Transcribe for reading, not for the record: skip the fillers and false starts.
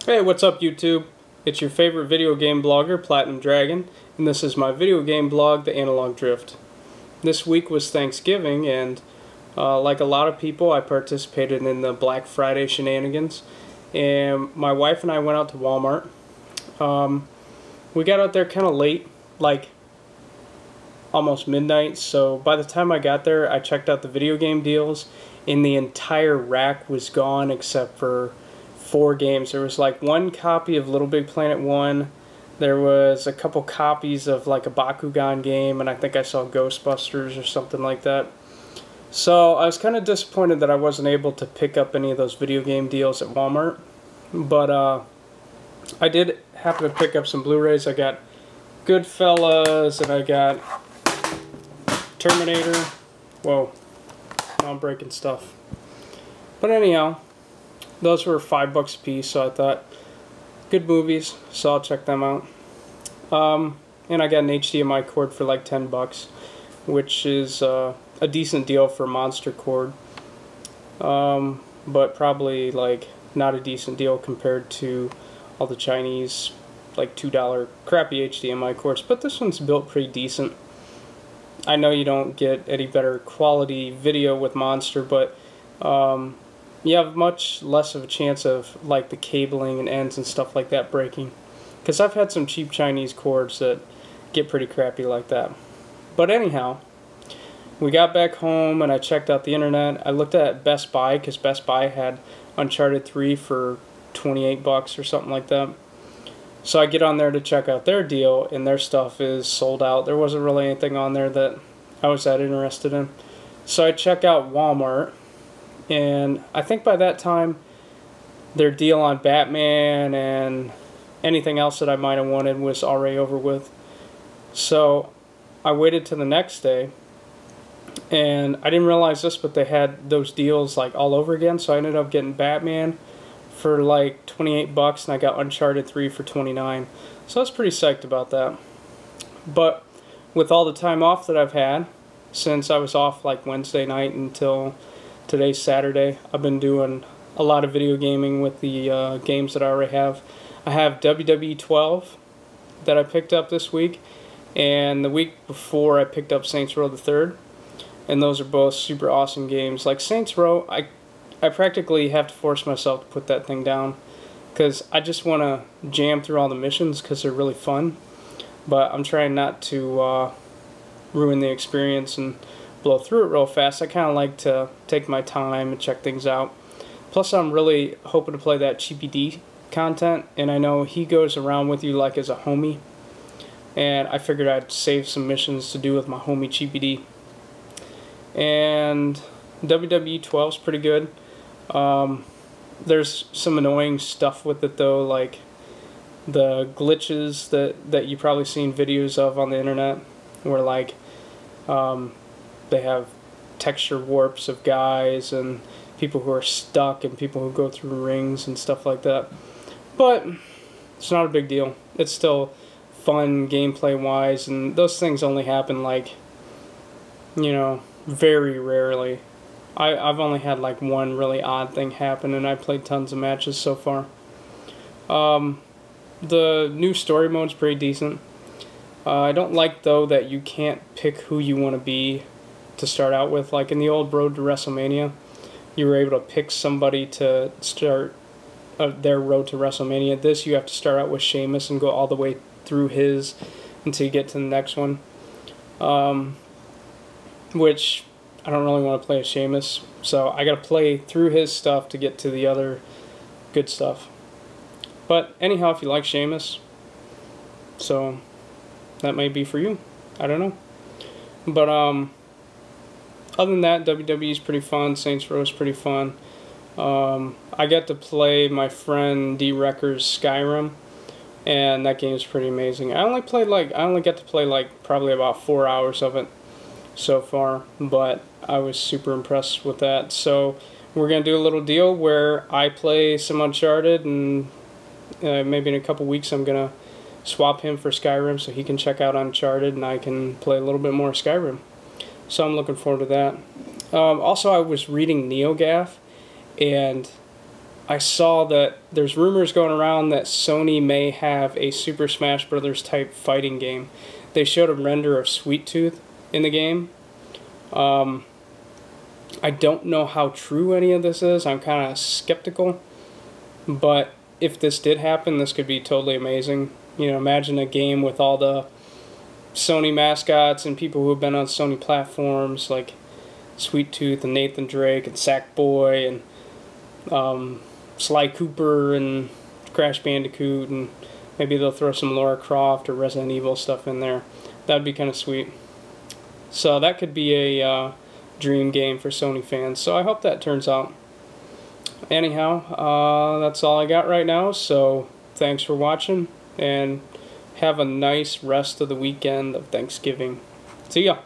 Hey, what's up YouTube? It's your favorite video game blogger, Platinum Dragon, and this is my video game blog, The Analog Drift. This week was Thanksgiving, and like a lot of people, I participated in the Black Friday shenanigans, and my wife and I went out to Walmart. We got out there kind of late, like almost midnight, so by the time I got there, I checked out the video game deals, and the entire rack was gone except for 4 games. There was like 1 copy of Little Big Planet 1, there was a couple copies of like a Bakugan game, and I think I saw Ghostbusters or something like that. So I was kind of disappointed that I wasn't able to pick up any of those video game deals at Walmart, but I did happen to pick up some Blu-rays. I got Goodfellas, and I got Terminator. Whoa, now I'm breaking stuff. But anyhow, those were $5 a piece, so I thought, good movies, so I'll check them out. And I got an HDMI cord for like $10, which is a decent deal for Monster cord, but probably like not a decent deal compared to all the Chinese like $2 crappy HDMI cords. But this one's built pretty decent. I know you don't get any better quality video with Monster, but you have much less of a chance of like the cabling and ends and stuff like that breaking, because I've had some cheap Chinese cords that get pretty crappy like that. But anyhow, we got back home and I checked out the internet. I looked at Best Buy because Best Buy had Uncharted 3 for $28 or something like that. So I get on there to check out their deal, and their stuff is sold out. There wasn't really anything on there that I was that interested in. So I check out Walmart, and I think by that time their deal on Batman and anything else that I might have wanted was already over with. So I waited till the next day, and I didn't realize this, but they had those deals like all over again. So I ended up getting Batman for like $28, and I got Uncharted 3 for $29. So I was pretty psyched about that. But with all the time off that I've had, since I was off like Wednesday night until today's Saturday, I've been doing a lot of video gaming with the games that I already have. I have WWE 12 that I picked up this week, and the week before I picked up Saints Row the Third, and those are both super awesome games. Like Saints Row, I practically have to force myself to put that thing down, because I just want to jam through all the missions because they're really fun, but I'm trying not to ruin the experience and blow through it real fast. I kind of like to take my time and check things out. Plus, I'm really hoping to play that Chippy D content, and I know he goes around with you like as a homie, and I figured I'd save some missions to do with my homie Chippy D. And WWE 12 is pretty good. There's some annoying stuff with it though, like the glitches that you probably seen videos of on the internet, where like they have texture warps of guys and people who are stuck and people who go through rings and stuff like that. But it's not a big deal. It's still fun gameplay wise, and those things only happen like, you know, very rarely. I've only had like one really odd thing happen, and I played tons of matches so far. The new story mode's pretty decent. I don't like though that you can't pick who you want to be to start out with. Like in the old Road to WrestleMania, you were able to pick somebody to start their road to WrestleMania. This, you have to start out with Sheamus and go all the way through his until you get to the next one. Which I don't really want to play as Sheamus, so I gotta play through his stuff to get to the other good stuff. But anyhow, if you like Sheamus, so that may be for you. I don't know. But other than that, WWE is pretty fun. Saints Row is pretty fun. I got to play my friend D Wrecker's Skyrim, and that game is pretty amazing. I only got to play like probably about 4 hours of it so far, but I was super impressed with that. So we're gonna do a little deal where I play some Uncharted, and maybe in a couple weeks I'm gonna swap him for Skyrim so he can check out Uncharted and I can play a little bit more Skyrim. So I'm looking forward to that. Also, I was reading NeoGAF, and I saw that there's rumors going around that Sony may have a Super Smash Bros. Type fighting game. They showed a render of Sweet Tooth in the game. I don't know how true any of this is. I'm kind of skeptical. But if this did happen, this could be totally amazing. You know, imagine a game with all the Sony mascots and people who have been on Sony platforms like Sweet Tooth and Nathan Drake and Sackboy and Sly Cooper and Crash Bandicoot, and maybe they'll throw some Lara Croft or Resident Evil stuff in there. That'd be kind of sweet. So that could be a dream game for Sony fans. So I hope that turns out. Anyhow, that's all I got right now. So thanks for watching, and have a nice rest of the weekend of Thanksgiving. See ya.